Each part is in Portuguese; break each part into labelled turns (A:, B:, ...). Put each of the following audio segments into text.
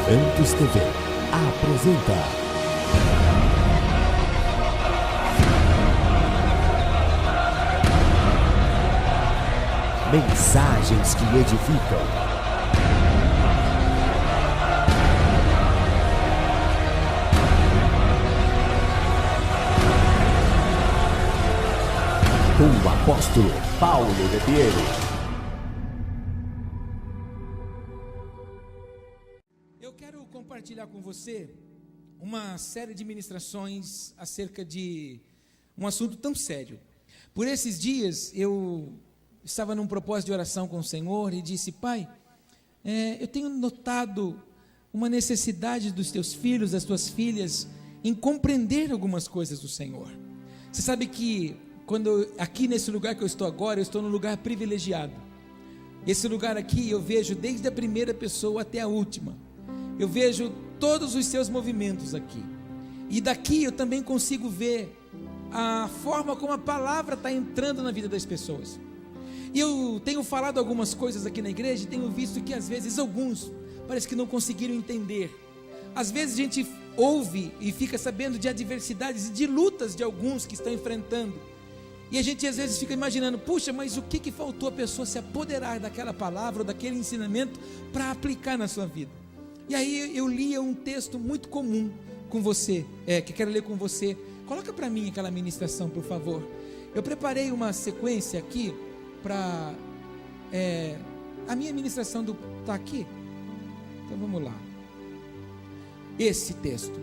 A: Santos TV apresenta Mensagens que edificam. Com o apóstolo Paulo de Piero.
B: Eu quero compartilhar com você uma série de ministrações acerca de um assunto tão sério. Por esses dias eu estava num propósito de oração com o Senhor e disse: Pai, eu tenho notado uma necessidade dos teus filhos, das tuas filhas, em compreender algumas coisas do Senhor. Você sabe que aqui nesse lugar que eu estou agora, eu estou num lugar privilegiado. Esse lugar aqui eu vejo desde a primeira pessoa até a última. Eu vejo todos os seus movimentos aqui. E daqui eu também consigo ver a forma como a palavra está entrando na vida das pessoas. E eu tenho falado algumas coisas aqui na igreja e tenho visto que às vezes alguns parece que não conseguiram entender. Às vezes a gente ouve e fica sabendo de adversidades e de lutas de alguns que estão enfrentando. E a gente às vezes fica imaginando: puxa, mas o que faltou a pessoa se apoderar daquela palavra ou daquele ensinamento para aplicar na sua vida? E aí eu lia um texto muito comum com você, que quero ler com você. Coloca para mim aquela ministração, por favor. Eu preparei uma sequência aqui para a minha ministração está aqui. Então vamos lá. Esse texto,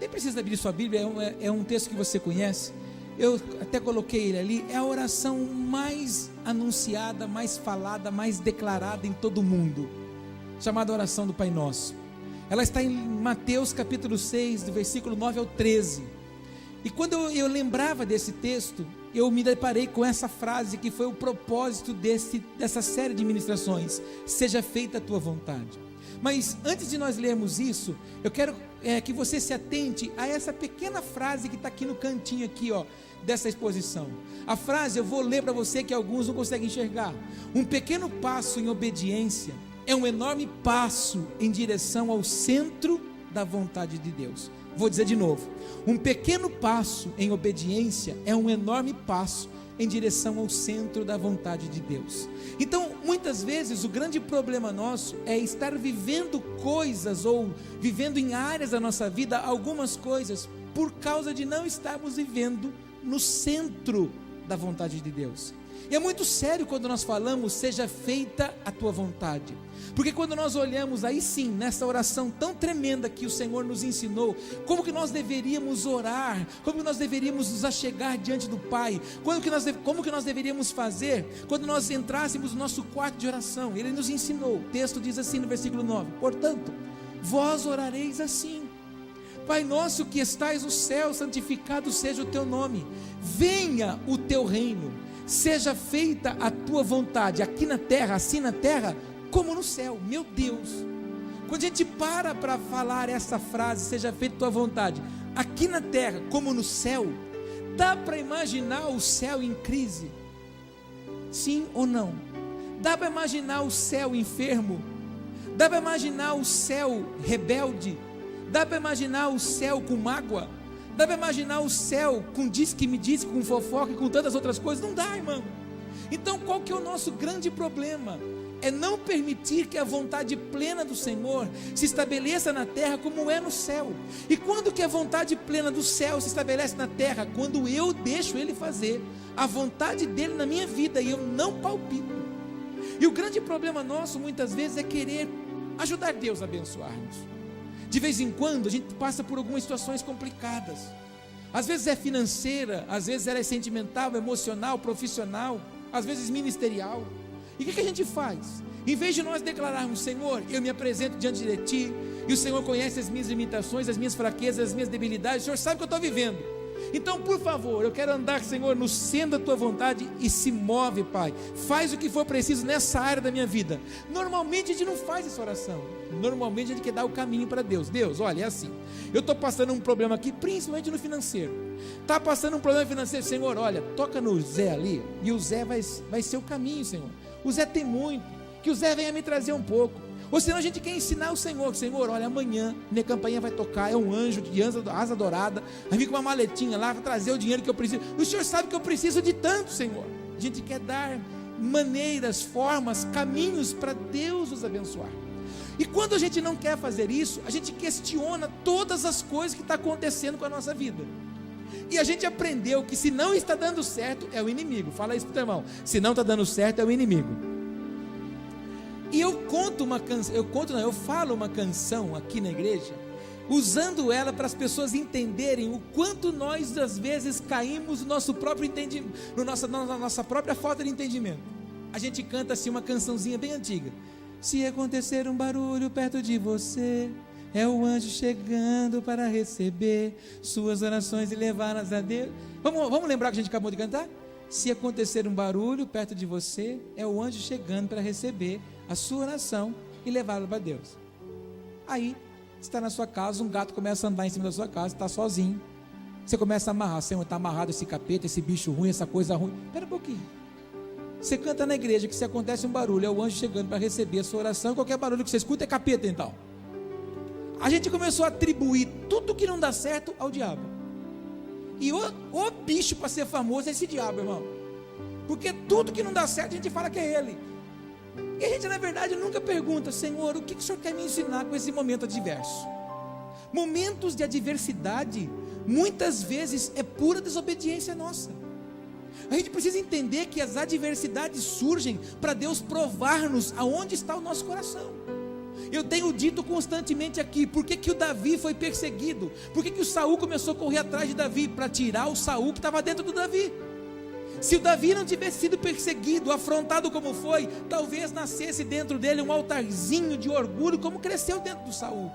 B: nem precisa abrir sua Bíblia, é um texto que você conhece. Eu até coloquei ele ali. É a oração mais anunciada, mais falada, mais declarada em todo o mundo, chamada oração do Pai Nosso. Ela está em Mateus capítulo 6, do versículo 9 ao 13. E quando eu lembrava desse texto, eu me deparei com essa frase que foi o propósito dessa série de ministrações: seja feita a tua vontade. Mas antes de nós lermos isso, eu quero que você se atente a essa pequena frase que está aqui no cantinho aqui, dessa exposição. A frase eu vou ler para você, que alguns não conseguem enxergar. Um pequeno passo em obediência é um enorme passo em direção ao centro da vontade de Deus. Vou dizer de novo: um pequeno passo em obediência é um enorme passo em direção ao centro da vontade de Deus. Então, muitas vezes, o grande problema nosso é estar vivendo coisas, ou vivendo em áreas da nossa vida algumas coisas, por causa de não estarmos vivendo no centro da vontade de Deus. E é muito sério quando nós falamos: seja feita a tua vontade, porque quando nós olhamos aí sim, nessa oração tão tremenda que o Senhor nos ensinou, como que nós deveríamos orar, como que nós deveríamos nos achegar diante do Pai, como que nós deveríamos fazer quando nós entrássemos no nosso quarto de oração. Ele nos ensinou. O texto diz assim no versículo 9: portanto, vós orareis assim: Pai nosso que estais no céu, santificado seja o teu nome, venha o teu reino, seja feita a tua vontade, aqui na terra, assim na terra, como no céu. Meu Deus, quando a gente para falar essa frase, seja feita a tua vontade, aqui na terra, como no céu, dá para imaginar o céu em crise? Sim ou não? Dá para imaginar o céu enfermo? Dá para imaginar o céu rebelde? Dá para imaginar o céu com mágoa? Dá para imaginar o céu com diz-que-me disse, com fofoca e com tantas outras coisas? Não dá, irmão. Então qual que é o nosso grande problema? É não permitir que a vontade plena do Senhor se estabeleça na terra como é no céu. E quando que a vontade plena do céu se estabelece na terra? Quando eu deixo Ele fazer a vontade dEle na minha vida e eu não palpito. E o grande problema nosso muitas vezes é querer ajudar Deus a abençoar-nos. De vez em quando a gente passa por algumas situações complicadas. Às vezes é financeira, às vezes ela é sentimental, emocional, profissional, às vezes ministerial. E o que a gente faz? Em vez de nós declararmos: Senhor, eu me apresento diante de Ti, e o Senhor conhece as minhas limitações, as minhas fraquezas, as minhas debilidades, o Senhor sabe o que eu estou vivendo. Então, por favor, eu quero andar, Senhor, no centro da Tua vontade, e se move, Pai. Faz o que for preciso nessa área da minha vida. Normalmente a gente não faz essa oração. Normalmente a gente quer dar o caminho para Deus. Deus, olha, é assim: eu estou passando um problema aqui, principalmente no financeiro. Está passando um problema financeiro, Senhor, olha, toca no Zé ali, e o Zé vai ser o caminho, Senhor. O Zé tem muito, que o Zé venha me trazer um pouco. Ou senão a gente quer ensinar o Senhor: Senhor, olha, amanhã minha campainha vai tocar, é um anjo de asa dourada, vai vir com uma maletinha lá, vai trazer o dinheiro que eu preciso. O Senhor sabe que eu preciso de tanto, Senhor. A gente quer dar maneiras, formas, caminhos para Deus nos abençoar. E quando a gente não quer fazer isso, a gente questiona todas as coisas que estão acontecendo com a nossa vida. E a gente aprendeu que se não está dando certo, é o inimigo. Fala isso para o teu irmão: se não está dando certo, é o inimigo. E eu falo uma canção aqui na igreja, usando ela para as pessoas entenderem o quanto nós às vezes caímos no nosso próprio entendimento, na nossa própria falta de entendimento. A gente canta assim uma cançãozinha bem antiga: se acontecer um barulho perto de você, é o anjo chegando para receber suas orações e levá-las a Deus. Vamos lembrar que a gente acabou de cantar? Se acontecer um barulho perto de você, é o anjo chegando para receber a sua oração e levá-la para Deus. Aí, está na sua casa, um gato começa a andar em cima da sua casa, está sozinho. Você começa a amarrar: Senhor, está amarrado esse capeta, esse bicho ruim, essa coisa ruim. Espera um pouquinho. Você canta na igreja que se acontece um barulho, é o anjo chegando para receber a sua oração, e qualquer barulho que você escuta é capeta, então. A gente começou a atribuir tudo que não dá certo ao diabo. E o bicho para ser famoso é esse diabo, irmão. Porque tudo que não dá certo a gente fala que é ele. E a gente, na verdade, nunca pergunta: Senhor, o que o Senhor quer me ensinar com esse momento adverso? Momentos de adversidade, muitas vezes, é pura desobediência nossa. A gente precisa entender que as adversidades surgem para Deus provar-nos aonde está o nosso coração. Eu tenho dito constantemente aqui: por que o Davi foi perseguido? Por que o Saul começou a correr atrás de Davi? Para tirar o Saul que estava dentro do Davi. Se o Davi não tivesse sido perseguido, afrontado como foi, talvez nascesse dentro dele um altarzinho de orgulho, como cresceu dentro do Saul.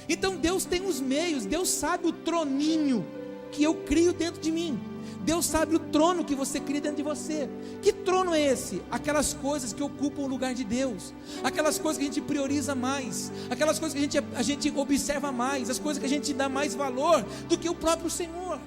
B: Então Deus tem os meios, Deus sabe o troninho que eu crio dentro de mim. Deus sabe o trono que você cria dentro de você. Que trono é esse? Aquelas coisas que ocupam o lugar de Deus, aquelas coisas que a gente prioriza mais, aquelas coisas que a gente observa mais, as coisas que a gente dá mais valor do que o próprio Senhor.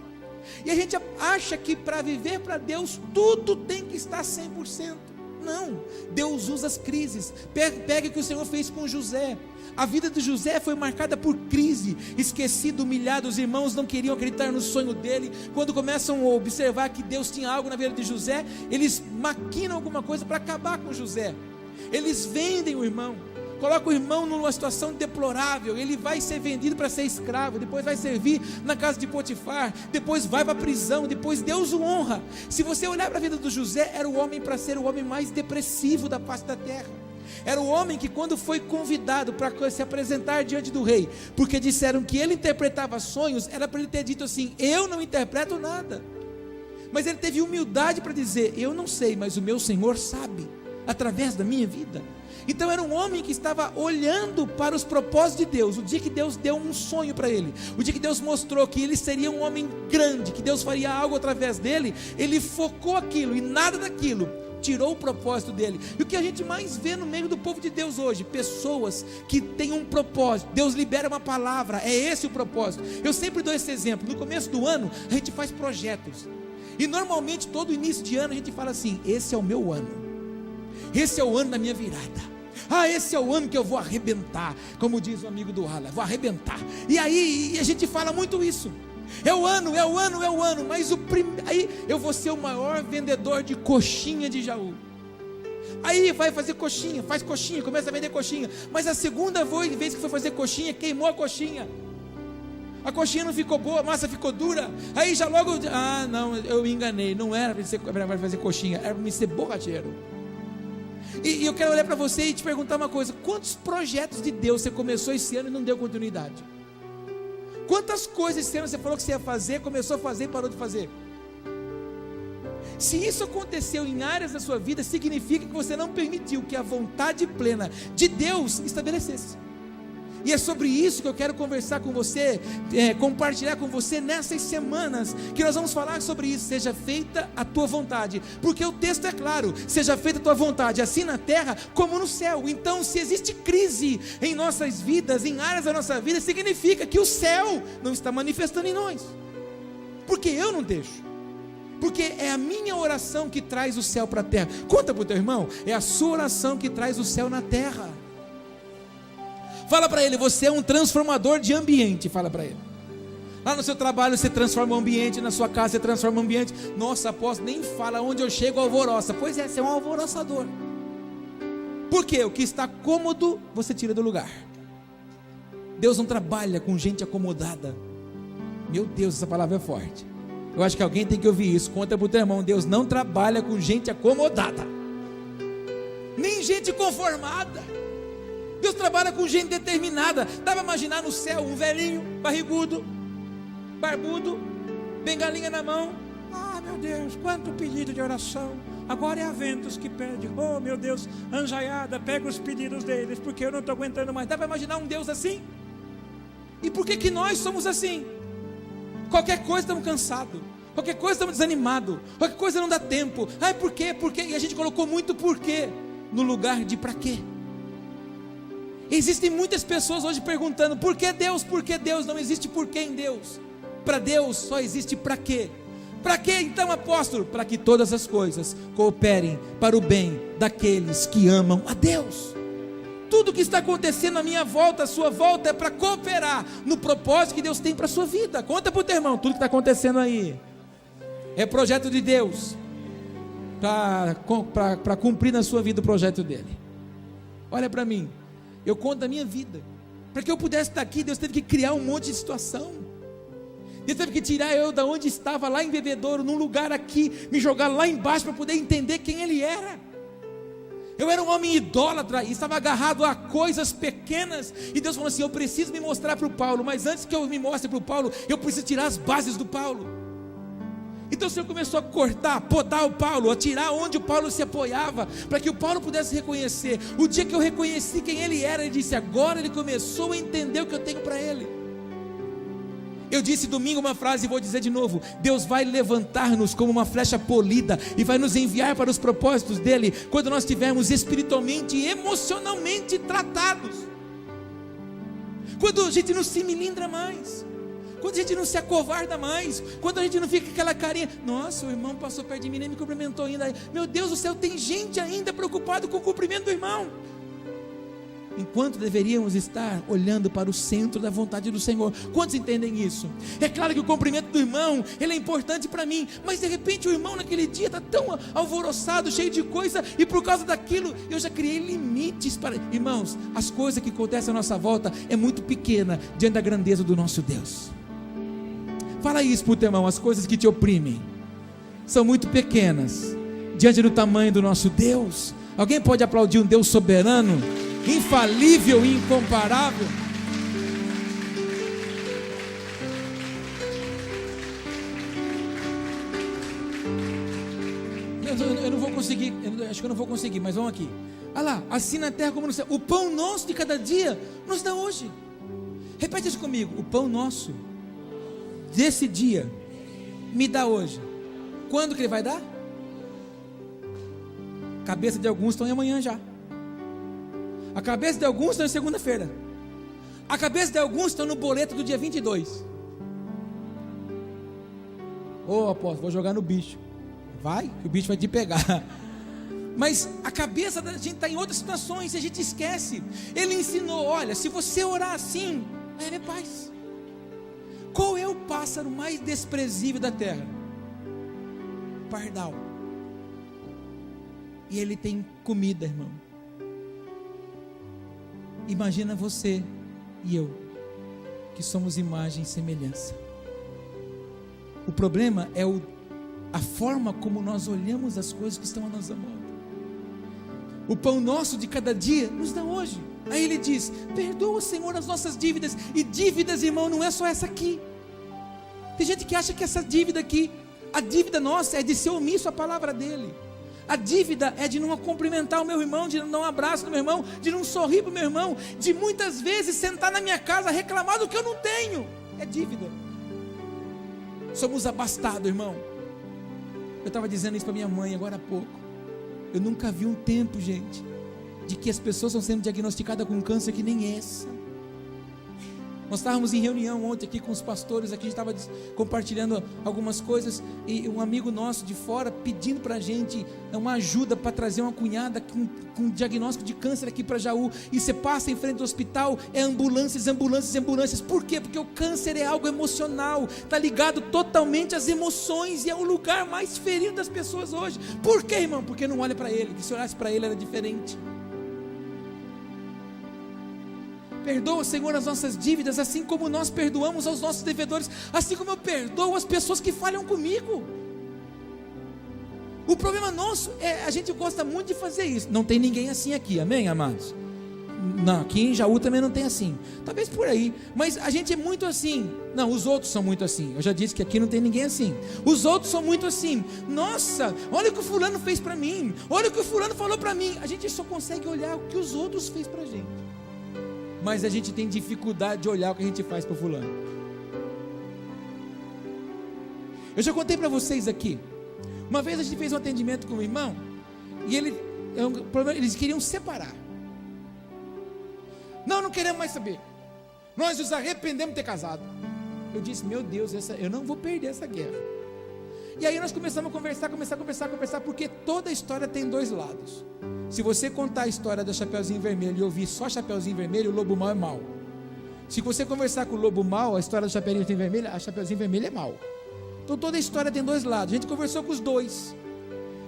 B: E a gente acha que para viver para Deus tudo tem que estar 100%. Não, Deus usa as crises. Pega o que o Senhor fez com José. A vida de José foi marcada por crise, esquecido, humilhado. Os irmãos não queriam acreditar no sonho dele. Quando começam a observar que Deus tinha algo na vida de José, eles maquinam alguma coisa para acabar com José. Eles vendem o irmão, colocam o irmão numa situação deplorável. Ele vai ser vendido para ser escravo, depois vai servir na casa de Potifar, depois vai para a prisão, depois Deus o honra. Se você olhar para a vida do José, era o homem para ser o homem mais depressivo da face da terra. Era o homem que, quando foi convidado para se apresentar diante do rei, porque disseram que ele interpretava sonhos, era para ele ter dito assim: eu não interpreto nada. Mas ele teve humildade para dizer: eu não sei, mas o meu Senhor sabe, através da minha vida. Então era um homem que estava olhando para os propósitos de Deus. O dia que Deus deu um sonho para ele, o dia que Deus mostrou que ele seria um homem grande, que Deus faria algo através dele, ele focou aquilo, e nada daquilo tirou o propósito dele. E o que a gente mais vê no meio do povo de Deus hoje? Pessoas que têm um propósito. Deus libera uma palavra, é esse o propósito. Eu sempre dou esse exemplo. No começo do ano a gente faz projetos, e normalmente todo início de ano a gente fala assim: esse é o meu ano, esse é o ano da minha virada. Esse é o ano que eu vou arrebentar, como diz o amigo do Ala, vou arrebentar. E aí a gente fala muito isso: é o ano, mas aí eu vou ser o maior vendedor de coxinha de Jaú. Aí vai fazer coxinha, faz coxinha, começa a vender coxinha, mas a segunda vez que foi fazer coxinha, queimou a coxinha não ficou boa, a massa ficou dura. Aí já logo, não, eu me enganei, não era para fazer coxinha, era para me ser borracheiro. E eu quero olhar para você e te perguntar uma coisa: quantos projetos de Deus você começou esse ano e não deu continuidade? Quantas coisas esse ano você falou que você ia fazer, começou a fazer e parou de fazer? Se isso aconteceu em áreas da sua vida, significa que você não permitiu que a vontade plena de Deus estabelecesse. E é sobre isso que eu quero conversar com você, compartilhar com você nessas semanas, que nós vamos falar sobre isso. Seja feita a tua vontade, porque o texto é claro: seja feita a tua vontade, assim na terra como no céu. Então, se existe crise em nossas vidas, em áreas da nossa vida, significa que o céu não está manifestando em nós, porque eu não deixo. Porque é a minha oração que traz o céu para a terra. Conta para o teu irmão: é a sua oração que traz o céu na terra. Fala para ele, você é um transformador de ambiente. Fala para ele. Lá no seu trabalho você transforma o ambiente, na sua casa você transforma o ambiente. Nossa, apóstolo, nem fala, onde eu chego alvoroça. Pois é, você é um alvoroçador. Por quê? O que está cômodo, você tira do lugar. Deus não trabalha com gente acomodada. Meu Deus, essa palavra é forte. Eu acho que alguém tem que ouvir isso. Conta para o teu irmão, Deus não trabalha com gente acomodada, nem gente conformada. Deus trabalha com gente determinada. Dá para imaginar no céu um velhinho, barrigudo, barbudo, bengalinha na mão. Ah, meu Deus, quanto pedido de oração. Agora é a Ventus que pede. Oh, meu Deus, anjaiada, pega os pedidos deles, porque eu não estou aguentando mais. Dá para imaginar um Deus assim? E por que nós somos assim? Qualquer coisa estamos cansados, qualquer coisa estamos desanimados, qualquer coisa não dá tempo. Ai, por quê? Por quê? E a gente colocou muito porquê no lugar de para quê. Existem muitas pessoas hoje perguntando, por que Deus? Por que Deus? Não existe porquê em Deus. Para Deus só existe para quê. Para quê então, apóstolo? Para que todas as coisas cooperem para o bem daqueles que amam a Deus. Tudo que está acontecendo à minha volta, à sua volta, é para cooperar no propósito que Deus tem para a sua vida. Conta para o teu irmão, tudo que está acontecendo aí é projeto de Deus para cumprir na sua vida o projeto dele. Olha para mim, eu conto a minha vida. Para que eu pudesse estar aqui, Deus teve que criar um monte de situação. Deus teve que tirar eu da onde estava, lá em Bebedouro, num lugar aqui, me jogar lá embaixo para poder entender quem Ele era. Eu era um homem idólatra e estava agarrado a coisas pequenas. E Deus falou assim, eu preciso me mostrar para o Paulo, mas antes que eu me mostre para o Paulo, eu preciso tirar as bases do Paulo. Então o Senhor começou a cortar, podar o Paulo, a tirar onde o Paulo se apoiava, para que o Paulo pudesse reconhecer. O dia que eu reconheci quem ele era, ele disse, agora ele começou a entender o que eu tenho para ele. Eu disse domingo uma frase e vou dizer de novo, Deus vai levantar-nos como uma flecha polida e vai nos enviar para os propósitos dele, quando nós estivermos espiritualmente e emocionalmente tratados, quando a gente não se melindra mais, quando a gente não se acovarda mais, quando a gente não fica com aquela carinha, nossa, o irmão passou perto de mim, nem me cumprimentou ainda. Meu Deus do céu, tem gente ainda preocupado com o cumprimento do irmão, enquanto deveríamos estar olhando para o centro da vontade do Senhor. Quantos entendem isso? É claro que o cumprimento do irmão, ele é importante para mim, mas de repente o irmão naquele dia está tão alvoroçado, cheio de coisa, e por causa daquilo, eu já criei limites para... Irmãos, as coisas que acontecem à nossa volta é muito pequena, diante da grandeza do nosso Deus. Fala isso para o teu irmão, as coisas que te oprimem, são muito pequenas, diante do tamanho do nosso Deus. Alguém pode aplaudir um Deus soberano, infalível e incomparável? Eu não vou conseguir, acho que eu não vou conseguir, mas vamos aqui. Olha lá, assim na terra como no céu, o pão nosso de cada dia nos dá hoje. Repete isso comigo, o pão nosso desse dia me dá hoje. Quando que ele vai dar? Cabeça de alguns estão em amanhã já. A cabeça de alguns estão em segunda-feira. A cabeça de alguns estão no boleto do dia 22. Ô apóstolo, vou jogar no bicho. Vai, que o bicho vai te pegar. Mas a cabeça da gente está em outras situações e a gente esquece. Ele ensinou, olha, se você orar assim, vai haver paz. Qual é o pássaro mais desprezível da terra? Pardal. E ele tem comida, irmão. Imagina você e eu, que somos imagem e semelhança. O problema é a forma como nós olhamos as coisas que estão a nossa mão. O pão nosso de cada dia nos dá hoje. Aí ele diz, perdoa, Senhor, as nossas dívidas. E dívidas, irmão, não é só essa aqui. Tem gente que acha que essa dívida aqui, a dívida nossa é de ser omisso à palavra dele. A dívida é de não cumprimentar o meu irmão, de não dar um abraço no meu irmão, de não sorrir para o meu irmão, de muitas vezes sentar na minha casa reclamar do que eu não tenho. É dívida. Somos abastados, irmão. Eu estava dizendo isso para minha mãe agora há pouco. Eu nunca vi um tempo, gente, de que as pessoas estão sendo diagnosticadas com câncer que nem essa. Nós estávamos em reunião ontem aqui com os pastores, aqui a gente estava compartilhando algumas coisas, e um amigo nosso de fora pedindo para a gente uma ajuda para trazer uma cunhada com diagnóstico de câncer aqui para Jaú, e você passa em frente ao hospital, é ambulâncias, ambulâncias, ambulâncias. Por quê? Porque o câncer é algo emocional, está ligado totalmente às emoções, e é o lugar mais ferido das pessoas hoje. Por quê, irmão? Porque não olha para ele, que se olhasse para ele era diferente. Perdoa, Senhor, as nossas dívidas, assim como nós perdoamos aos nossos devedores, assim como eu perdoo as pessoas que falham comigo. O problema nosso é, a gente gosta muito de fazer isso. Não tem ninguém assim aqui, amém, amados? Não, aqui em Jaú também não tem assim. Talvez por aí, mas a gente é muito assim. Não, os outros são muito assim. Eu já disse que aqui não tem ninguém assim. Os outros são muito assim. Nossa, olha o que o fulano fez para mim. Olha o que o fulano falou para mim. A gente só consegue olhar o que os outros fez para a gente. Mas a gente tem dificuldade de olhar o que a gente faz para o fulano. Eu já contei para vocês aqui. Uma vez a gente fez um atendimento com um irmão, e eles queriam separar. Não queremos mais saber. Nós nos arrependemos de ter casado. Eu disse, meu Deus, eu não vou perder essa guerra. E aí nós começamos a conversar, porque toda história tem dois lados. Se você contar a história da Chapeuzinho Vermelho e ouvir só Chapeuzinho Vermelho, o lobo mau é mau. Se você conversar com o lobo mau, a história do Chapeuzinho Vermelho, a Chapeuzinho Vermelho é mau. Então toda a história tem dois lados. A gente conversou com os dois,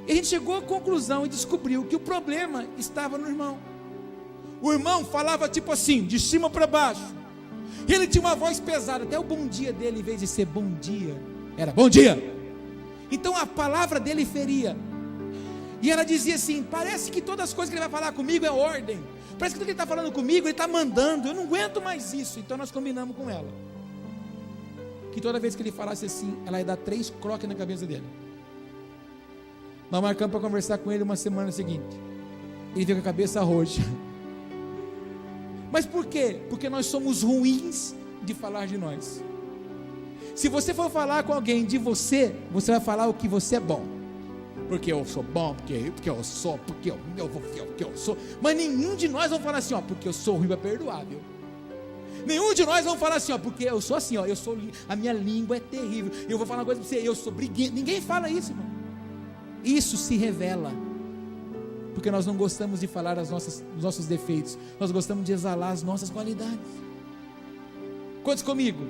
B: e a gente chegou à conclusão e descobriu que o problema estava no irmão. O irmão falava tipo assim, de cima para baixo. Ele tinha uma voz pesada. Até o bom dia dele, em vez de ser bom dia, era bom dia. Então a palavra dele feria. E ela dizia assim, parece que todas as coisas que ele vai falar comigo é ordem. Parece que tudo que ele está falando comigo, ele está mandando. Eu não aguento mais isso. Então nós combinamos com ela, que toda vez que ele falasse assim, ela ia dar 3 croques na cabeça dele. Nós marcamos para conversar com ele uma semana seguinte. Ele veio com a cabeça roxa. Mas por quê? Porque nós somos ruins de falar de nós. Se você for falar com alguém de você, você vai falar o que você é bom. Porque eu sou bom, porque eu sou, porque eu sou. Mas nenhum de nós vamos falar assim, ó, porque eu sou ruim para perdoar, viu? Nenhum de nós vamos falar assim, ó, porque eu sou assim, ó, a minha língua é terrível. Eu vou falar uma coisa para você, eu sou briguento. Ninguém fala isso, irmão. Isso se revela. Porque nós não gostamos de falar os nossos defeitos. Nós gostamos de exalar as nossas qualidades. Conte comigo.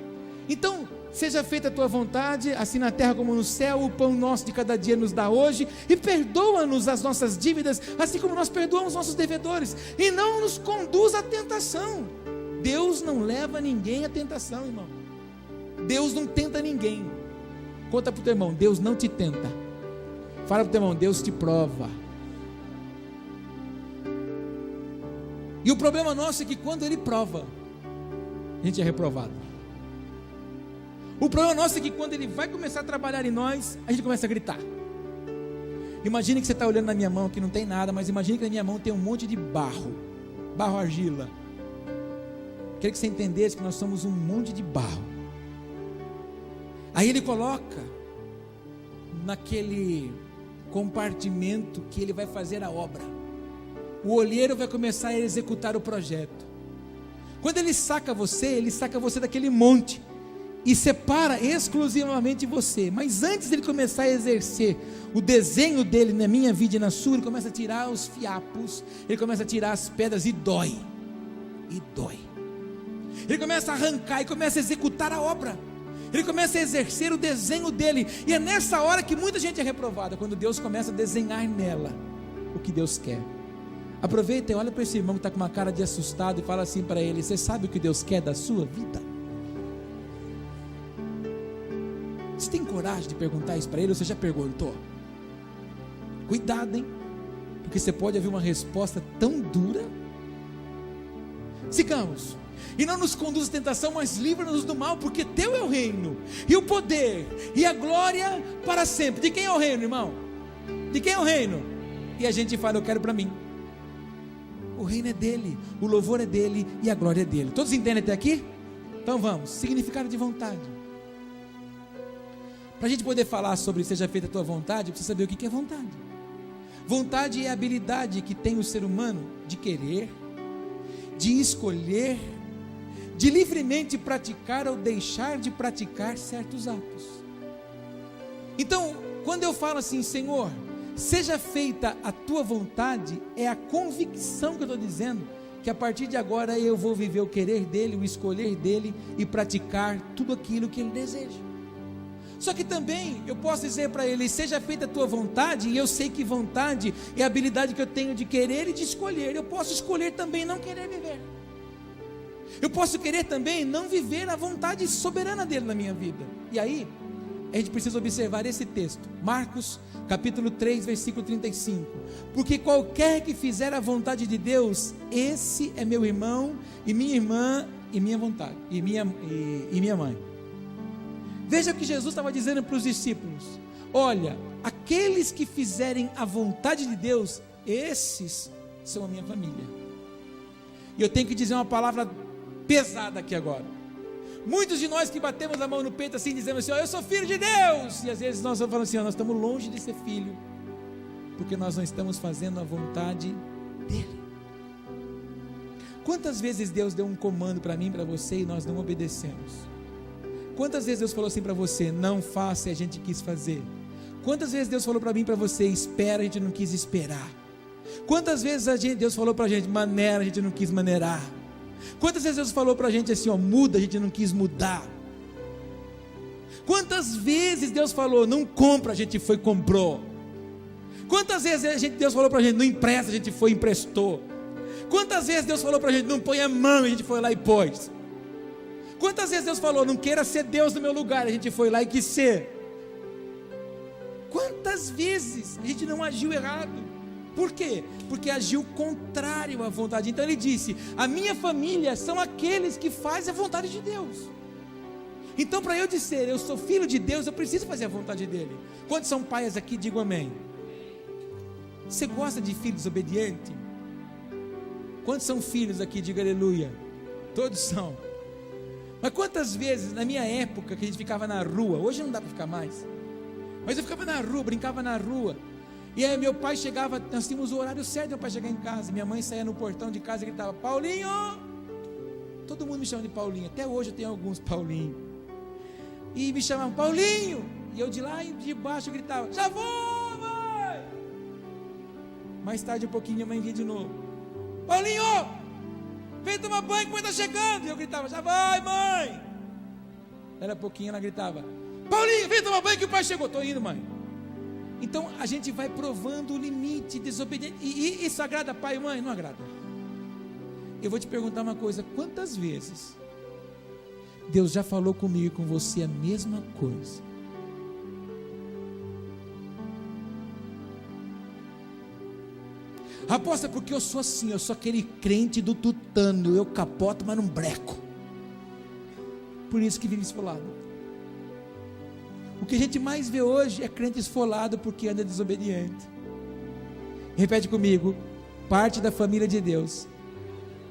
B: Então, seja feita a tua vontade, assim na terra como no céu. O pão nosso de cada dia nos dá hoje. E perdoa-nos as nossas dívidas, assim como nós perdoamos os nossos devedores. E não nos conduz à tentação. Deus não leva ninguém à tentação, irmão. Deus não tenta ninguém. Conta para o teu irmão, Deus não te tenta. Fala para o teu irmão, Deus te prova. E o problema nosso é que quando Ele prova, a gente é reprovado. O problema nosso é que quando Ele vai começar a trabalhar em nós, a gente começa a gritar. Imagine que você está olhando na minha mão, que não tem nada, mas imagine que na minha mão tem um monte de barro argila. Queria que você entendesse que nós somos um monte de barro. Aí Ele coloca naquele compartimento que Ele vai fazer a obra. O olheiro vai começar a executar o projeto. Quando Ele saca você daquele monte e separa exclusivamente você. Mas antes de Ele começar a exercer o desenho dele na minha vida e na sua, Ele começa a tirar os fiapos, Ele começa a tirar as pedras e dói. Ele começa a arrancar e começa a executar a obra. Ele começa a exercer o desenho dele. E é nessa hora que muita gente é reprovada, quando Deus começa a desenhar nela o que Deus quer. Aproveita e olha para esse irmão que está com uma cara de assustado e fala assim para ele: você sabe o que Deus quer da sua vida? Você tem coragem de perguntar isso para ele ou você já perguntou? Cuidado, hein? Porque você pode ouvir uma resposta tão dura. Sigamos. E não nos conduz à tentação, mas livra-nos do mal, porque teu é o reino, e o poder, e a glória para sempre. De quem é o reino, irmão? De quem é o reino? E a gente fala: eu quero para mim. O reino é dele, o louvor é dele e a glória é dele. Todos entendem até aqui? Então vamos. Significado de vontade. Para a gente poder falar sobre seja feita a tua vontade, precisa saber o que é vontade. Vontade é a habilidade que tem o ser humano de querer, de escolher, de livremente praticar ou deixar de praticar certos atos. Então, quando eu falo assim, Senhor, seja feita a tua vontade, é a convicção que eu estou dizendo, que a partir de agora eu vou viver o querer dele, o escolher dele e praticar tudo aquilo que ele deseja. Só que também eu posso dizer para ele, seja feita a tua vontade, e eu sei que vontade é a habilidade que eu tenho de querer e de escolher. Eu posso escolher também não querer viver. Eu posso querer também não viver a vontade soberana dele na minha vida. E aí, a gente precisa observar esse texto, Marcos capítulo 3, versículo 35, porque qualquer que fizer a vontade de Deus, esse é meu irmão, e minha irmã, e minha vontade, e minha mãe. Veja o que Jesus estava dizendo para os discípulos, olha, aqueles que fizerem a vontade de Deus, esses são a minha família. E eu tenho que dizer uma palavra pesada aqui agora. Muitos de nós que batemos a mão no peito assim, dizemos assim, eu sou filho de Deus, e às vezes nós falamos assim, nós estamos longe de ser filho, porque nós não estamos fazendo a vontade dele. Quantas vezes Deus deu um comando para mim, para você, e nós não obedecemos? Quantas vezes Deus falou assim para você, não faça, e a gente quis fazer? Quantas vezes Deus falou para mim, para você, espera, a gente não quis esperar? Quantas vezes Deus falou para a gente, maneira, a gente não quis maneirar? Quantas vezes Deus falou para a gente assim, muda, a gente não quis mudar? Quantas vezes Deus falou, não compra, a gente foi e comprou? Quantas vezes Deus falou para a gente, não empresta, a gente foi e emprestou? Quantas vezes Deus falou para a gente, não põe a mão, a gente foi lá e pôs? Quantas vezes Deus falou, não queira ser Deus no meu lugar, a gente foi lá e quis ser? Quantas vezes a gente não agiu errado? Por quê? Porque agiu contrário à vontade. Então ele disse, a minha família são aqueles que fazem a vontade de Deus. Então para eu dizer, eu sou filho de Deus, eu preciso fazer a vontade dele. Quantos são pais aqui, digam amém. Você gosta de filho desobediente? Quantos são filhos aqui, diga aleluia. Todos são. Mas quantas vezes, na minha época, que a gente ficava na rua, hoje não dá para ficar mais, mas eu ficava na rua, brincava na rua, e aí meu pai chegava, nós tínhamos o horário certo, meu pai chegar em casa, minha mãe saía no portão de casa e gritava, Paulinho, todo mundo me chama de Paulinho, até hoje eu tenho alguns Paulinho, e me chamavam Paulinho, e eu de lá de baixo gritava, já vou, mãe. Mais tarde um pouquinho, a mãe vinha de novo, Paulinho, vem tomar banho que a mãe está chegando, e eu gritava, já vai, mãe. Era pouquinho, ela gritava, Paulinho, vem tomar banho que o pai chegou, estou indo, mãe. Então a gente vai provando o limite desobediente. E isso agrada pai e mãe? Não agrada. Eu vou te perguntar uma coisa, quantas vezes Deus já falou comigo e com você a mesma coisa? Aposta, porque eu sou assim, eu sou aquele crente do tutano, eu capoto, mas não breco. Por isso que vive esfolado. O que a gente mais vê hoje é crente esfolado porque anda desobediente. Repete comigo, parte da família de Deus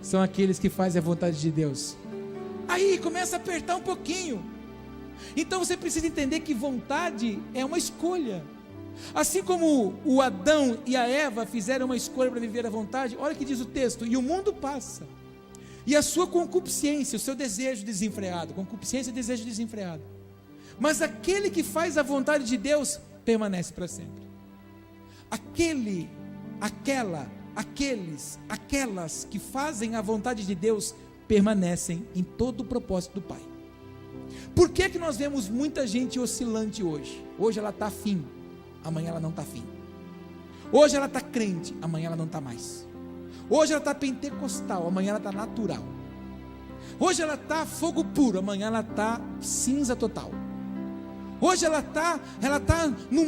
B: são aqueles que fazem a vontade de Deus. Aí começa a apertar um pouquinho. Então você precisa entender que vontade é uma escolha. Assim como o Adão e a Eva fizeram uma escolha para viver a vontade, olha o que diz o texto, e o mundo passa, e a sua concupiscência, o seu desejo desenfreado, concupiscência e desejo desenfreado, mas aquele que faz a vontade de Deus, permanece para sempre. Aquelas que fazem a vontade de Deus, permanecem em todo o propósito do Pai. Por que nós vemos muita gente oscilante hoje? Hoje ela está afim, amanhã ela não está afim. Hoje ela está crente, amanhã ela não está mais. Hoje ela está pentecostal, amanhã ela está natural. Hoje ela está fogo puro, amanhã ela está cinza total. Hoje ela está no,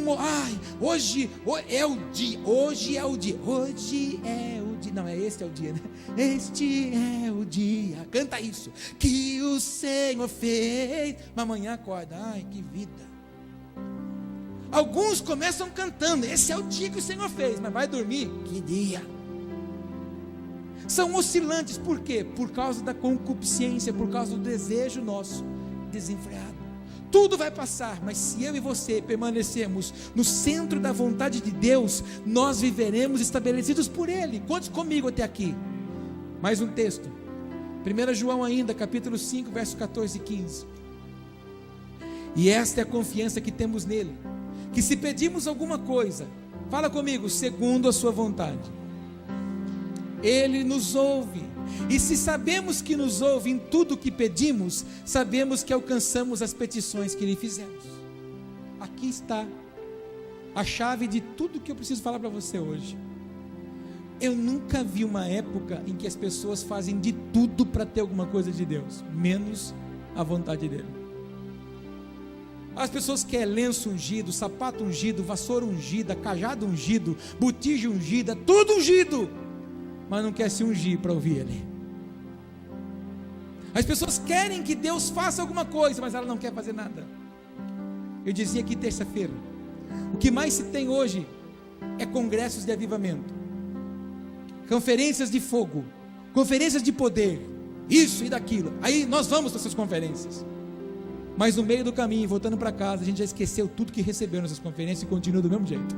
B: hoje é o dia, não é este é o dia, né? Este é o dia, canta isso, que o Senhor fez, mas amanhã acorda, que vida. Alguns começam cantando, esse é o dia que o Senhor fez, mas vai dormir, que dia. São oscilantes, por quê? Por causa da concupiscência, por causa do desejo nosso desenfreado. Tudo vai passar, mas se eu e você permanecermos no centro da vontade de Deus, nós viveremos estabelecidos por Ele. Quantos comigo até aqui? Mais um texto, 1 João ainda, capítulo 5, verso 14 e 15. E esta é a confiança que temos nele, que se pedimos alguma coisa, fala comigo, segundo a sua vontade, ele nos ouve. E se sabemos que nos ouve em tudo o que pedimos, sabemos que alcançamos as petições que lhe fizemos. Aqui está a chave de tudo que eu preciso falar para você hoje. Eu nunca vi uma época em que as pessoas fazem de tudo para ter alguma coisa de Deus, menos a vontade dele. As pessoas querem lenço ungido, sapato ungido, vassoura ungida, cajado ungido, botija ungida, tudo ungido, mas não quer se ungir para ouvir ele. As pessoas querem que Deus faça alguma coisa, mas ela não quer fazer nada. Eu dizia aqui terça-feira, o que mais se tem hoje é congressos de avivamento, conferências de fogo, conferências de poder, isso e daquilo. Aí nós vamos para essas conferências, mas no meio do caminho, voltando para casa, a gente já esqueceu tudo que recebeu nessas conferências e continua do mesmo jeito.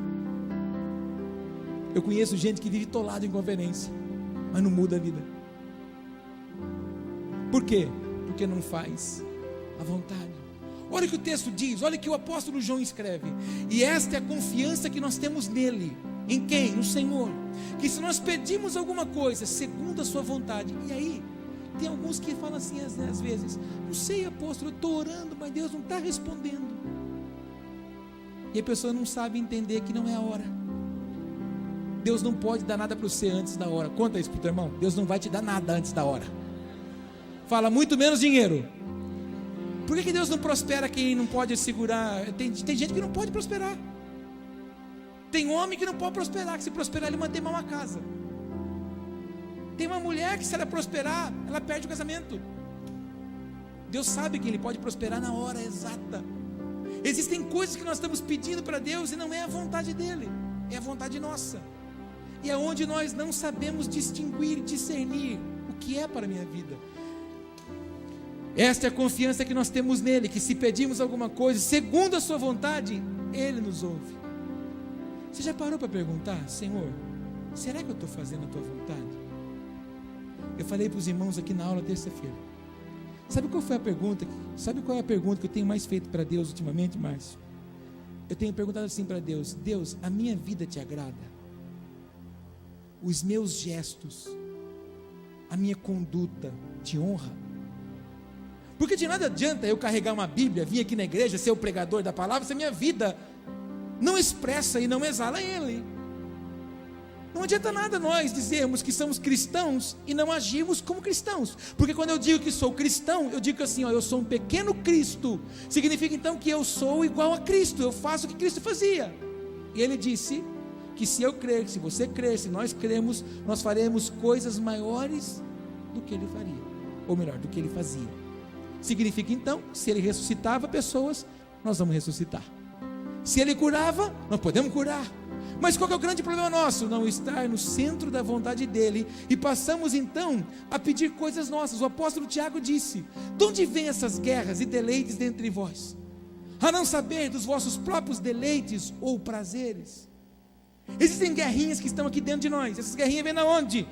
B: Eu conheço gente que vive tolado em conferência, mas não muda a vida. Por quê? Porque não faz a vontade. Olha o que o texto diz, olha o que o apóstolo João escreve. E esta é a confiança que nós temos nele. Em quem? No Senhor. Que se nós pedimos alguma coisa segundo a sua vontade. E aí, tem alguns que falam assim às vezes, não sei, apóstolo, eu estou orando, mas Deus não está respondendo. E a pessoa não sabe entender que não é a hora. Deus não pode dar nada para você antes da hora. Conta isso para o teu irmão. Deus não vai te dar nada antes da hora. Fala, muito menos dinheiro. Por que Deus não prospera quem não pode segurar? Tem gente que não pode prosperar. Tem homem que não pode prosperar, que se prosperar ele mantém mal uma casa. Tem uma mulher que se ela prosperar, ela perde o casamento. Deus sabe que ele pode prosperar na hora exata. Existem coisas que nós estamos pedindo para Deus e não é a vontade dele, é a vontade nossa. E é onde nós não sabemos distinguir, discernir o que é para a minha vida. Esta é a confiança que nós temos nele, que se pedimos alguma coisa segundo a sua vontade, ele nos ouve. Você já parou para perguntar, Senhor, será que eu estou fazendo a tua vontade? Eu falei para os irmãos aqui na aula terça-feira. Sabe qual foi a pergunta? Sabe qual é a pergunta que eu tenho mais feito para Deus ultimamente, Márcio? Eu tenho perguntado assim para Deus: Deus, a minha vida te agrada? Os meus gestos, a minha conduta te honra? Porque de nada adianta eu carregar uma Bíblia, vir aqui na igreja, ser o pregador da palavra, se a minha vida não expressa e não exala Ele. Não adianta nada nós dizermos que somos cristãos e não agirmos como cristãos. Porque quando eu digo que sou cristão, eu digo assim, eu sou um pequeno Cristo. Significa então que eu sou igual a Cristo, eu faço o que Cristo fazia. E Ele disse que se eu crer, se você crer, se nós cremos, nós faremos coisas maiores do que Ele faria. Ou melhor, do que Ele fazia. Significa então, se Ele ressuscitava pessoas, nós vamos ressuscitar. Se Ele curava, nós podemos curar. Mas qual que é o grande problema nosso? Não estar no centro da vontade dEle. E passamos então a pedir coisas nossas. O apóstolo Tiago disse: de onde vêm essas guerras e deleites dentre vós? A não saber dos vossos próprios deleites ou prazeres? Existem guerrinhas que estão aqui dentro de nós. Essas guerrinhas vêm de onde?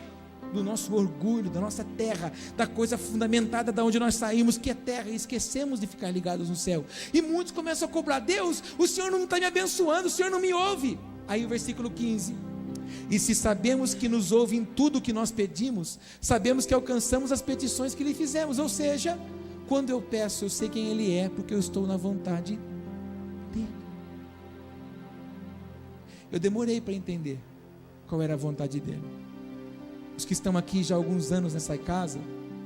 B: Do nosso orgulho, da nossa terra, da coisa fundamentada da onde nós saímos, que é terra, e esquecemos de ficar ligados no céu. E muitos começam a cobrar: Deus, o Senhor não está me abençoando, o Senhor não me ouve. Aí o versículo 15: e se sabemos que nos ouve em tudo o que nós pedimos, sabemos que alcançamos as petições que lhe fizemos. Ou seja, quando eu peço, eu sei quem Ele é, porque eu estou na vontade dEle. Eu demorei para entender qual era a vontade dEle. Os que estão aqui já há alguns anos nessa casa,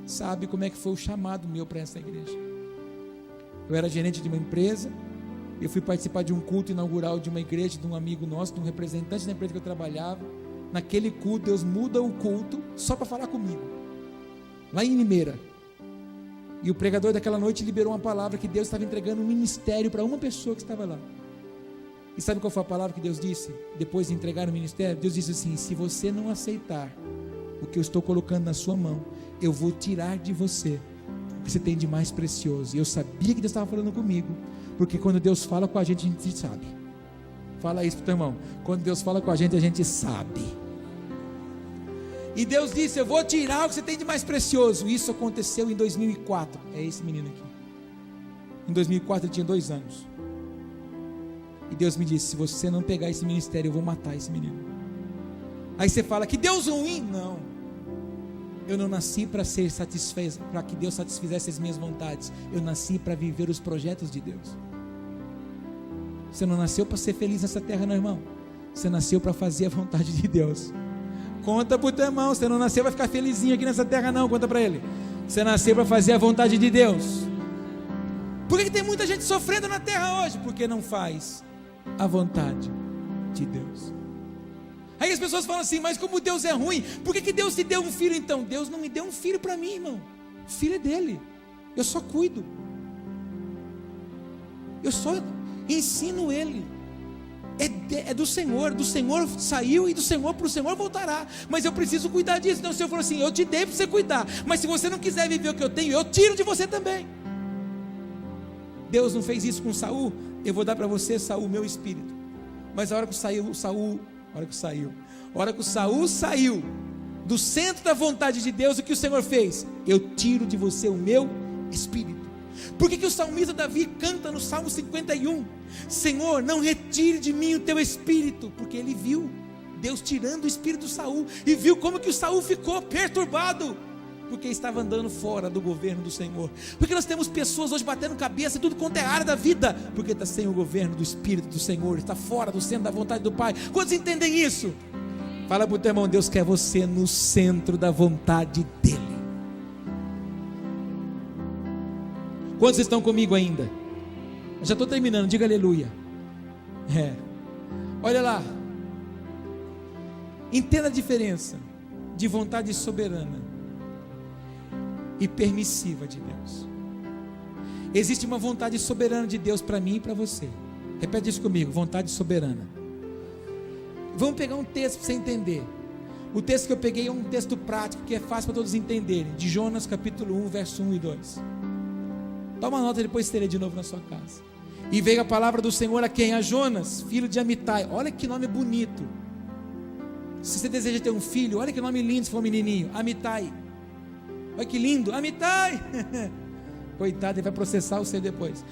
B: sabem como é que foi o chamado meu para essa igreja. Eu era gerente de uma empresa. Eu fui participar de um culto inaugural de uma igreja, de um amigo nosso, de um representante da empresa que eu trabalhava. Naquele culto, Deus muda o culto só para falar comigo, lá em Limeira. E o pregador daquela noite liberou uma palavra que Deus estava entregando um ministério para uma pessoa que estava lá. E sabe qual foi a palavra que Deus disse? Depois de entregar o ministério, Deus disse assim: se você não aceitar o que eu estou colocando na sua mão, eu vou tirar de você o que você tem de mais precioso. E eu sabia que Deus estava falando comigo, porque quando Deus fala com a gente sabe. Fala isso para o teu irmão: quando Deus fala com a gente sabe. E Deus disse: eu vou tirar o que você tem de mais precioso. Isso aconteceu em 2004. É esse menino aqui. Em 2004 ele tinha 2 anos. E Deus me disse: se você não pegar esse ministério, eu vou matar esse menino. Aí você fala: que Deus ruim. Não. Eu não nasci para ser satisfeito, para que Deus satisfizesse as minhas vontades. Eu nasci para viver os projetos de Deus. Você não nasceu para ser feliz nessa terra, não, irmão. Você nasceu para fazer a vontade de Deus. Conta para o teu irmão: você não nasceu para ficar felizinho aqui nessa terra, não. Conta para ele: você nasceu para fazer a vontade de Deus. Por que tem muita gente sofrendo na terra hoje? Porque não faz a vontade de Deus. Aí as pessoas falam assim: mas como Deus é ruim, por que Deus te deu um filho então? Deus não me deu um filho para mim, irmão. O filho é dele, eu só cuido, eu só ensino ele. É do Senhor saiu e do Senhor para o Senhor voltará, mas eu preciso cuidar disso. Então o Senhor falou assim: eu te dei para você cuidar, mas se você não quiser viver o que eu tenho, eu tiro de você também. Deus não fez isso com Saul. Eu vou dar para você, Saul, meu espírito. Mas a hora que Saul saiu do centro da vontade de Deus, o que o Senhor fez? Eu tiro de você o meu espírito. Por que o salmista Davi canta no Salmo 51? Senhor, não retire de mim o teu espírito. Porque ele viu Deus tirando o espírito de Saul, e viu como que o Saul ficou perturbado, porque estava andando fora do governo do Senhor. Porque nós temos pessoas hoje batendo cabeça em tudo quanto é área da vida, porque está sem o governo do Espírito do Senhor, está fora do centro da vontade do Pai. Quantos entendem isso? Fala para o teu irmão: Deus quer você no centro da vontade dEle. Quantos estão comigo ainda? Eu já estou terminando, diga aleluia. Olha lá, entenda a diferença de vontade soberana e permissiva de Deus. Existe uma vontade soberana de Deus para mim e para você. Repete isso comigo: vontade soberana. Vamos pegar um texto para você entender. O texto que eu peguei é um texto prático, que é fácil para todos entenderem, de Jonas capítulo 1, verso 1 e 2. Toma nota, depois você lê de novo na sua casa. E veio a palavra do Senhor a quem? A Jonas, filho de Amitai. Olha que nome bonito. Se você deseja ter um filho, olha que nome lindo se for um menininho: Amitai. Olha que lindo, Amitai. Coitado, ele vai processar você depois.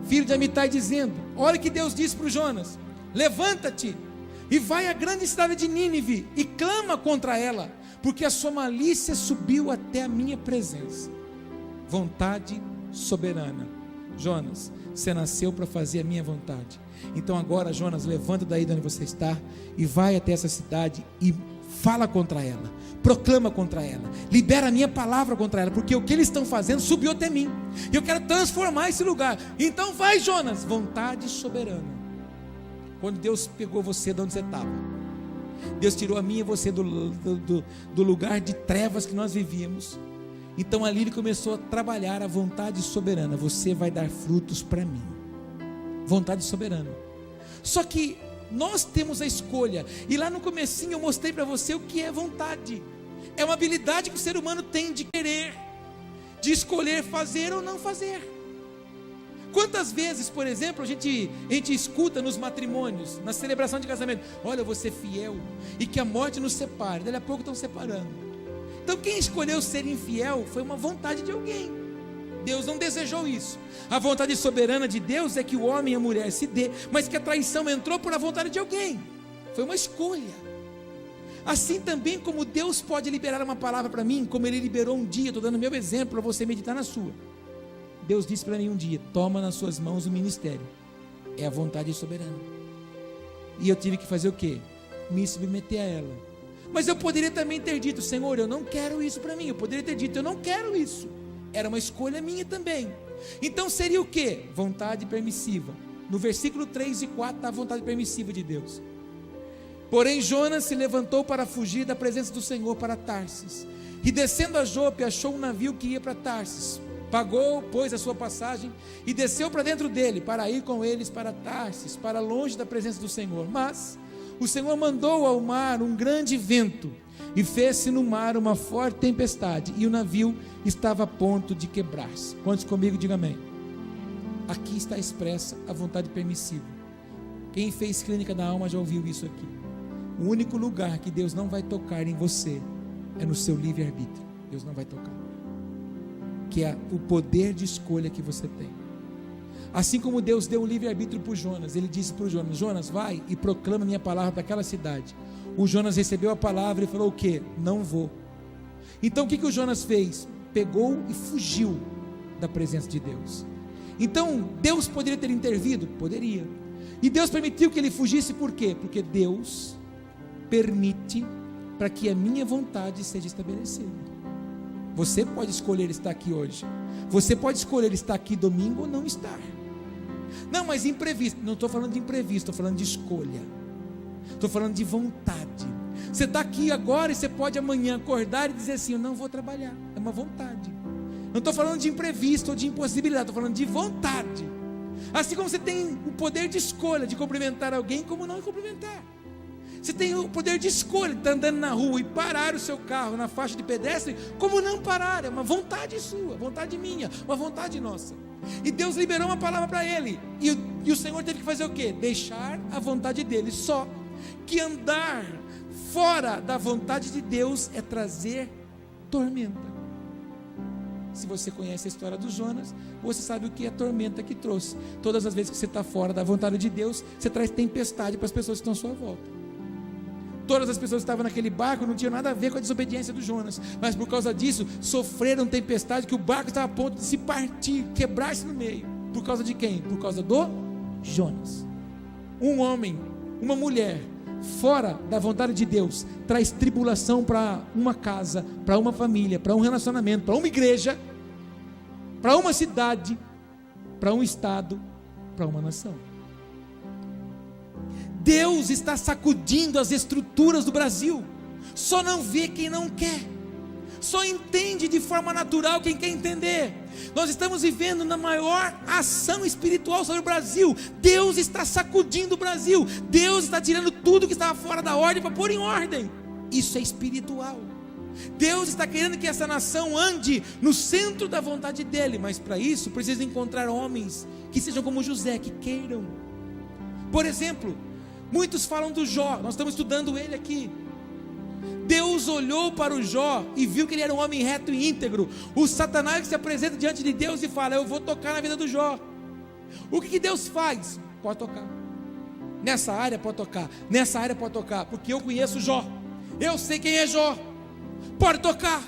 B: Filho de Amitai, dizendo: olha que Deus disse para o Jonas: levanta-te e vai à grande cidade de Nínive e clama contra ela, porque a sua malícia subiu até a minha presença. Vontade soberana. Jonas, você nasceu para fazer a minha vontade. Então agora, Jonas, levanta daí de onde você está e vai até essa cidade e fala contra ela, proclama contra ela, libera a minha palavra contra ela, porque o que eles estão fazendo subiu até mim, e eu quero transformar esse lugar. Então vai, Jonas. Vontade soberana. Quando Deus pegou você de onde você estava, Deus tirou a mim e você do lugar de trevas que nós vivíamos. Então ali Ele começou a trabalhar a vontade soberana. Você vai dar frutos para mim. Vontade soberana. Só que nós temos a escolha, e lá no comecinho eu mostrei para você o que é vontade. É uma habilidade que o ser humano tem de querer, de escolher fazer ou não fazer. Quantas vezes, por exemplo, a gente escuta nos matrimônios, na celebração de casamento: olha, eu vou ser fiel e que a morte nos separe. Daqui a pouco estão separando. Então quem escolheu ser infiel foi uma vontade de alguém. Deus não desejou isso. A vontade soberana de Deus é que o homem e a mulher se dê, mas que a traição entrou por a vontade de alguém. Foi uma escolha. Assim também como Deus pode liberar uma palavra para mim, como Ele liberou um dia, estou dando meu exemplo para você meditar na sua. Deus disse para mim um dia: toma nas suas mãos o ministério. É a vontade soberana. E eu tive que fazer o quê? Me submeter a ela. Mas eu poderia também ter dito: Senhor, eu não quero isso para mim. Eu poderia ter dito: eu não quero isso. Era uma escolha minha também. Então seria o quê? Vontade permissiva. No versículo 3 e 4 está a vontade permissiva de Deus. Porém Jonas se levantou para fugir da presença do Senhor para Tarsis, e descendo a Jope achou um navio que ia para Tarsis. Pagou, pois, a sua passagem e desceu para dentro dele, para ir com eles para Tarsis, para longe da presença do Senhor. Mas o Senhor mandou ao mar um grande vento, e fez-se no mar uma forte tempestade, e o navio estava a ponto de quebrar-se. Quantos comigo, diga amém. Aqui está expressa a vontade permissiva. Quem fez clínica da alma já ouviu isso aqui. O único lugar que Deus não vai tocar em você é no seu livre-arbítrio. Deus não vai tocar, que é o poder de escolha que você tem. Assim como Deus deu o livre-arbítrio para o Jonas, ele disse para o Jonas: Jonas, vai e proclama minha palavra para aquela cidade. O Jonas recebeu a palavra e falou o quê? Não vou. Então o que o Jonas fez? Pegou e fugiu da presença de Deus. Então Deus poderia ter intervido? Poderia. E Deus permitiu que ele fugisse por quê? Porque Deus permite para que a minha vontade seja estabelecida. Você pode escolher estar aqui hoje. Você pode escolher estar aqui domingo ou não estar. Não, mas imprevisto. Não estou falando de imprevisto, estou falando de escolha. Estou falando de vontade. Você está aqui agora e você pode amanhã acordar e dizer assim: eu não vou trabalhar. É uma vontade. Não estou falando de imprevisto ou de impossibilidade, estou falando de vontade. Assim como você tem o poder de escolha de cumprimentar alguém, como não cumprimentar. Você tem o poder de escolha de estar andando na rua e parar o seu carro na faixa de pedestre, como não parar. É uma vontade sua, vontade minha, uma vontade nossa. E Deus liberou uma palavra para ele, e o Senhor teve que fazer o quê? Deixar a vontade dele. Só que andar fora da vontade de Deus é trazer tormenta. Se você conhece a história do Jonas, você sabe o que é a tormenta que trouxe. Todas as vezes que você está fora da vontade de Deus, você traz tempestade para as pessoas que estão à sua volta. Todas as pessoas que estavam naquele barco não tinham nada a ver com a desobediência do Jonas, mas por causa disso sofreram tempestade, que o barco estava a ponto de se partir, quebrar-se no meio. Por causa de quem? Por causa do Jonas. Um homem, uma mulher fora da vontade de Deus traz tribulação para uma casa, para uma família, para um relacionamento, para uma igreja, para uma cidade, para um estado, para uma nação. Deus está sacudindo as estruturas do Brasil. Só não vê quem não quer. Só entende de forma natural quem quer entender. Nós estamos vivendo na maior ação espiritual sobre o Brasil. Deus está sacudindo o Brasil. Deus está tirando tudo que estava fora da ordem para pôr em ordem. Isso é espiritual. Deus está querendo que essa nação ande no centro da vontade dele. Mas para isso precisa encontrar homens que sejam como José, que queiram. Por exemplo, muitos falam do Jó. Nós estamos estudando ele aqui. Deus olhou para o Jó e viu que ele era um homem reto e íntegro. O Satanás se apresenta diante de Deus e fala: eu vou tocar na vida do Jó. O que Deus faz? Pode tocar. Nessa área pode tocar. Nessa área pode tocar. Porque eu conheço Jó. Eu sei quem é Jó. Pode tocar.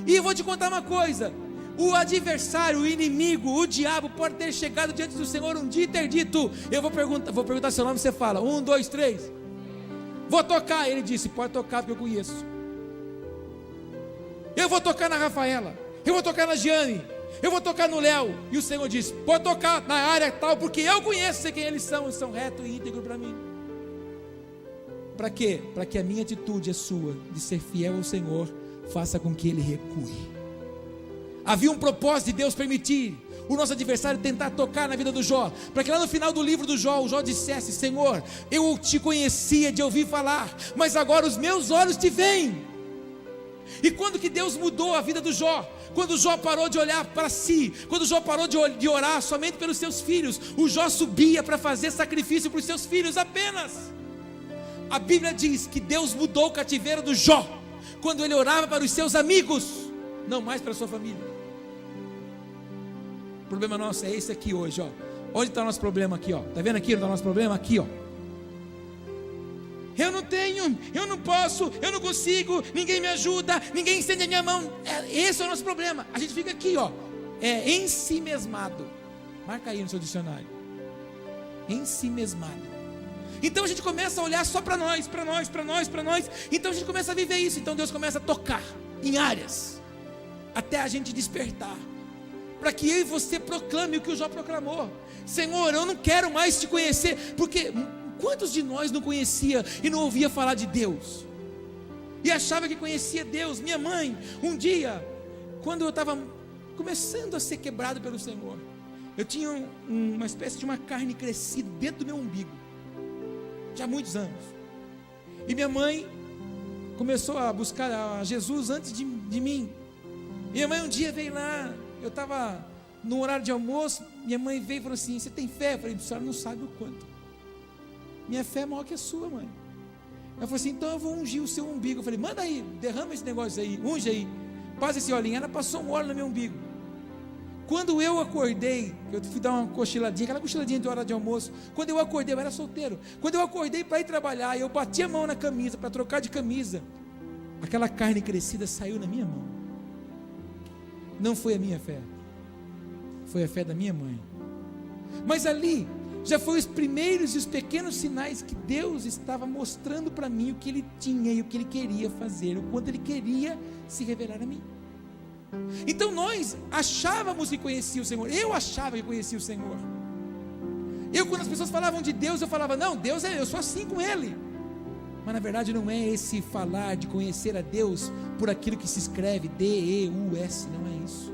B: E eu vou te contar uma coisa: o adversário, o inimigo, o diabo pode ter chegado diante do Senhor um dia e ter dito: eu vou perguntar seu nome, você fala 1, 2, 3. Vou tocar. Ele disse: pode tocar porque eu conheço. Eu vou tocar na Rafaela, eu vou tocar na Giane, eu vou tocar no Léo. E o Senhor disse: pode tocar na área tal, porque eu conheço, sei quem eles são reto e íntegro para mim. Para quê? Para que a minha atitude, a sua, de ser fiel ao Senhor, faça com que ele recue. Havia um propósito de Deus permitir o nosso adversário tentar tocar na vida do Jó, para que lá no final do livro do Jó, o Jó dissesse: Senhor, eu te conhecia de ouvir falar, mas agora os meus olhos te veem. E quando que Deus mudou a vida do Jó? Quando o Jó parou de olhar para si, quando o Jó parou de orar somente pelos seus filhos, o Jó subia para fazer sacrifício para os seus filhos apenas. A Bíblia diz que Deus mudou o cativeiro do Jó, quando ele orava para os seus amigos, não mais para a sua família. O problema nosso é esse aqui hoje, ó. Onde está o nosso problema aqui, ó? Está vendo aqui onde está o nosso problema? Aqui, ó. Eu não tenho, eu não posso, eu não consigo, ninguém me ajuda, ninguém estende a minha mão. Esse é o nosso problema. A gente fica aqui, ó, ensimesmado. Marca aí no seu dicionário. Ensimesmado. Então a gente começa a olhar só para nós. Então a gente começa a viver isso. Então Deus começa a tocar em áreas, até a gente despertar, para que eu e você proclame o que o Jó proclamou: Senhor, eu não quero mais te conhecer. Porque quantos de nós não conhecia e não ouvia falar de Deus, e achava que conhecia Deus? Minha mãe, um dia, quando eu estava começando a ser quebrado pelo Senhor, eu tinha uma espécie de uma carne crescida dentro do meu umbigo, já há muitos anos. E minha mãe começou a buscar a Jesus antes de mim. Minha mãe um dia veio lá, eu estava no horário de almoço, minha mãe veio e falou assim: você tem fé? Eu falei: a senhora não sabe o quanto. Minha fé é maior que a sua, mãe. Ela falou assim: então eu vou ungir o seu umbigo. Eu falei: manda aí, derrama esse negócio aí, unge aí, passa esse olhinho. Ela passou um óleo no meu umbigo. Quando eu acordei, eu fui dar uma cochiladinha, aquela cochiladinha de hora de almoço. Quando eu acordei, eu era solteiro. Quando eu acordei para ir trabalhar, eu bati a mão na camisa, para trocar de camisa. Aquela carne crescida saiu na minha mão. Não foi a minha fé, foi a fé da minha mãe. Mas ali já foi os primeiros e os pequenos sinais que Deus estava mostrando para mim o que Ele tinha e o que Ele queria fazer, o quanto Ele queria se revelar a mim. Então nós achávamos que conhecia o Senhor. Eu achava que conhecia o Senhor. Quando as pessoas falavam de Deus, eu falava: não, Deus eu sou assim com Ele. Mas na verdade não é esse falar de conhecer a Deus por aquilo que se escreve D-E-U-S, não é isso.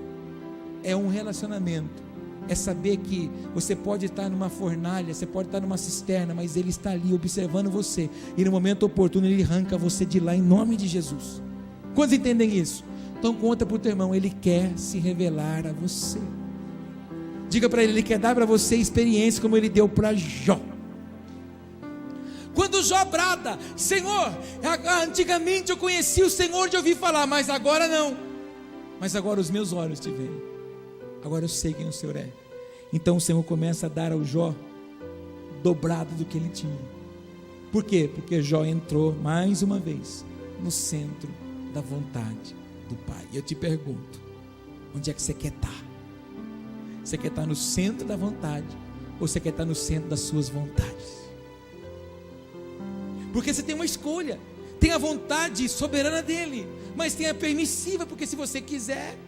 B: É um relacionamento. É saber que você pode estar numa fornalha, você pode estar numa cisterna, mas Ele está ali observando você, e no momento oportuno Ele arranca você de lá, em nome de Jesus. Quantos entendem isso? Então conta para o teu irmão: Ele quer se revelar a você. Diga para Ele quer dar para você experiência como Ele deu para Jó. Quando Jó brada: Senhor, antigamente eu conhecia o Senhor de ouvir falar, mas agora não. Mas agora os meus olhos te veem. Agora eu sei quem o Senhor é. Então o Senhor começa a dar ao Jó dobrado do que ele tinha. Por quê? Porque Jó entrou mais uma vez no centro da vontade do Pai. E eu te pergunto: onde é que você quer estar? Você quer estar no centro da vontade, ou você quer estar no centro das suas vontades? Porque você tem uma escolha. Tem a vontade soberana dele, mas tem a permissiva, porque se você quiser.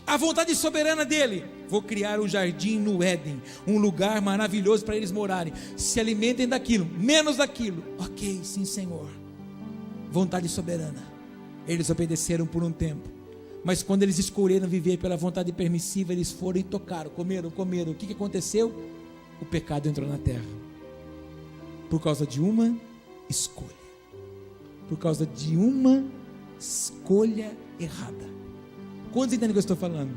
B: A vontade soberana dele: vou criar um jardim no Éden, um lugar maravilhoso para eles morarem, se alimentem daquilo, menos daquilo. Ok, sim Senhor. Vontade soberana. Eles obedeceram por um tempo, mas quando eles escolheram viver pela vontade permissiva, eles foram e tocaram, comeram. O que aconteceu? O pecado entrou na terra, por causa de uma escolha, por causa de uma escolha errada. Quantos entendem o que eu estou falando?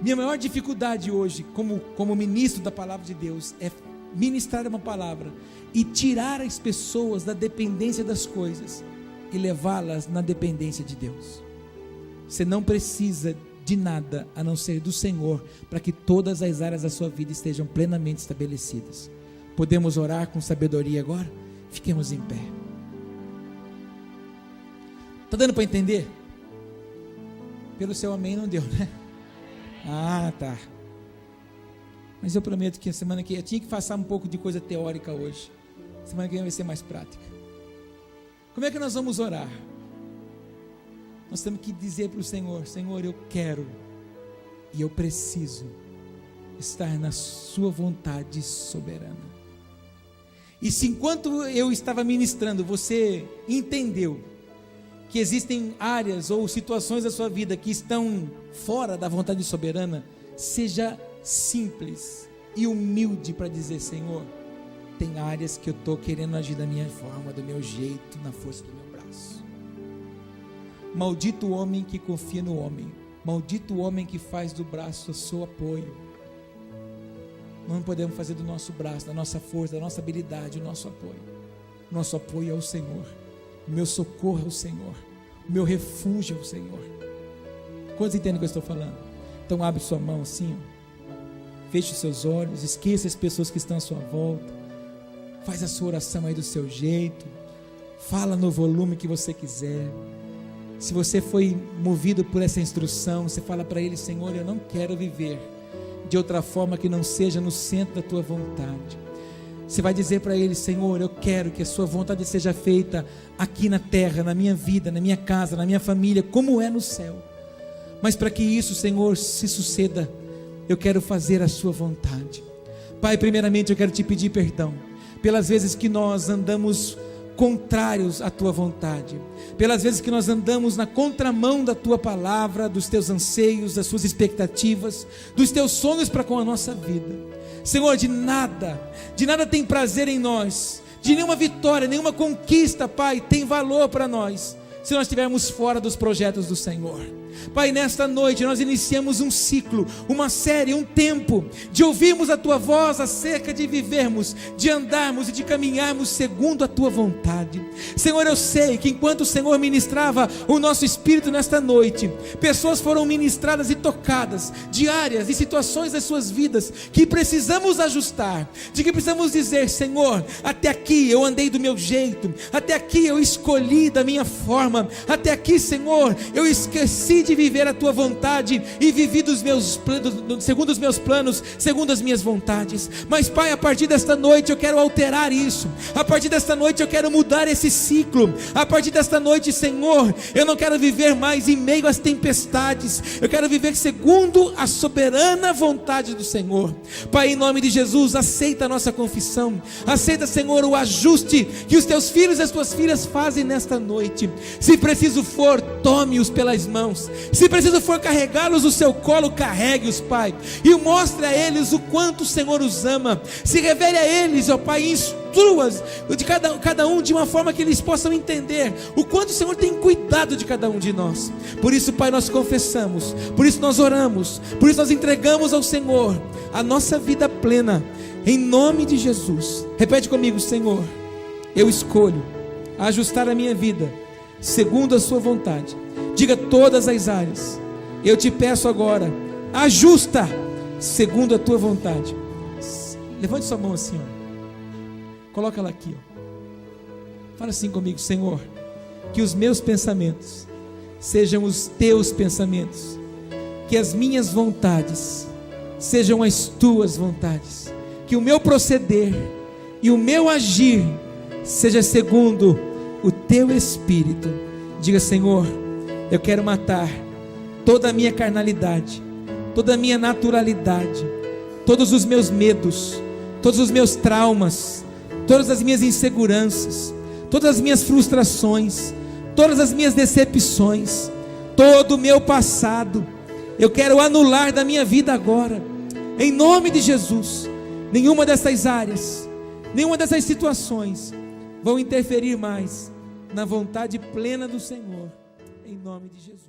B: Minha maior dificuldade hoje, como ministro da palavra de Deus, é ministrar uma palavra e tirar as pessoas da dependência das coisas e levá-las na dependência de Deus. Você não precisa de nada a não ser do Senhor para que todas as áreas da sua vida estejam plenamente estabelecidas. Podemos orar com sabedoria agora? Fiquemos em pé. Está dando para entender? Pelo seu amém não deu, né? Ah, tá. Mas eu prometo que a semana que vem eu tinha que passar um pouco de coisa teórica hoje. Semana que vem vai ser mais prática. Como é que nós vamos orar? Nós temos que dizer para o Senhor: Senhor, eu quero e eu preciso estar na sua vontade soberana. E se enquanto eu estava ministrando, você entendeu que existem áreas ou situações da sua vida que estão fora da vontade soberana, seja simples e humilde para dizer: Senhor, tem áreas que eu estou querendo agir da minha forma, do meu jeito, na força do meu braço. Maldito o homem que confia no homem, maldito o homem que faz do braço o seu apoio. Não podemos fazer do nosso braço, da nossa força, da nossa habilidade, o nosso apoio. Nosso apoio é o Senhor. O meu socorro é o Senhor, o meu refúgio é o Senhor. Quantos entendem o que eu estou falando? Então abre sua mão assim, feche os seus olhos, esqueça as pessoas que estão à sua volta, faz a sua oração aí do seu jeito, fala no volume que você quiser. Se você foi movido por essa instrução, você fala para Ele: Senhor, eu não quero viver de outra forma que não seja no centro da Tua vontade. Você vai dizer para Ele: Senhor, eu quero que a Sua vontade seja feita aqui na terra, na minha vida, na minha casa, na minha família, como é no céu. Mas para que isso, Senhor, se suceda, eu quero fazer a Sua vontade. Pai, primeiramente eu quero Te pedir perdão pelas vezes que nós andamos contrários à Tua vontade, pelas vezes que nós andamos na contramão da Tua palavra, dos Teus anseios, das Suas expectativas, dos Teus sonhos para com a nossa vida. Senhor, de nada tem prazer em nós, de nenhuma vitória, nenhuma conquista, Pai, tem valor para nós, se nós estivermos fora dos projetos do Senhor. Pai, nesta noite nós iniciamos um ciclo, uma série, um tempo de ouvirmos a Tua voz acerca de vivermos, de andarmos e de caminharmos segundo a Tua vontade. Senhor, eu sei que enquanto o Senhor ministrava o nosso espírito nesta noite, pessoas foram ministradas e tocadas de áreas e situações das suas vidas que precisamos ajustar, de que precisamos dizer: Senhor, até aqui eu andei do meu jeito, até aqui eu escolhi da minha forma, até aqui, Senhor, eu esqueci de viver a Tua vontade e vivi dos meus planos, segundo os meus planos, segundo as minhas vontades. Mas Pai, a partir desta noite eu quero alterar isso, a partir desta noite eu quero mudar esse ciclo, a partir desta noite, Senhor, eu não quero viver mais em meio às tempestades, eu quero viver segundo a soberana vontade do Senhor. Pai, em nome de Jesus, aceita a nossa confissão, aceita, Senhor, o ajuste que os Teus filhos e as Tuas filhas fazem nesta noite. Se preciso for, tome-os pelas mãos, se preciso for carregá-los no seu colo, carregue-os, Pai, e mostre a eles o quanto o Senhor os ama. Se revele a eles, ó Pai, instrua-os de cada um de uma forma que eles possam entender o quanto o Senhor tem cuidado de cada um de nós. Por isso, Pai, nós confessamos, por isso nós oramos, por isso nós entregamos ao Senhor a nossa vida plena, em nome de Jesus. Repete comigo: Senhor, eu escolho ajustar a minha vida segundo a Sua vontade. Diga todas as áreas: eu te peço agora, ajusta segundo a Tua vontade. Levante sua mão assim, ó. Coloca ela aqui, ó. Fala assim comigo: Senhor, que os meus pensamentos sejam os Teus pensamentos, que as minhas vontades sejam as Tuas vontades, que o meu proceder e o meu agir seja segundo o Teu Espírito. Diga: Senhor, eu quero matar toda a minha carnalidade, toda a minha naturalidade, todos os meus medos, todos os meus traumas, todas as minhas inseguranças, todas as minhas frustrações, todas as minhas decepções, todo o meu passado, eu quero anular da minha vida agora, em nome de Jesus. Nenhuma dessas áreas, nenhuma dessas situações vão interferir mais na vontade plena do Senhor, em nome de Jesus.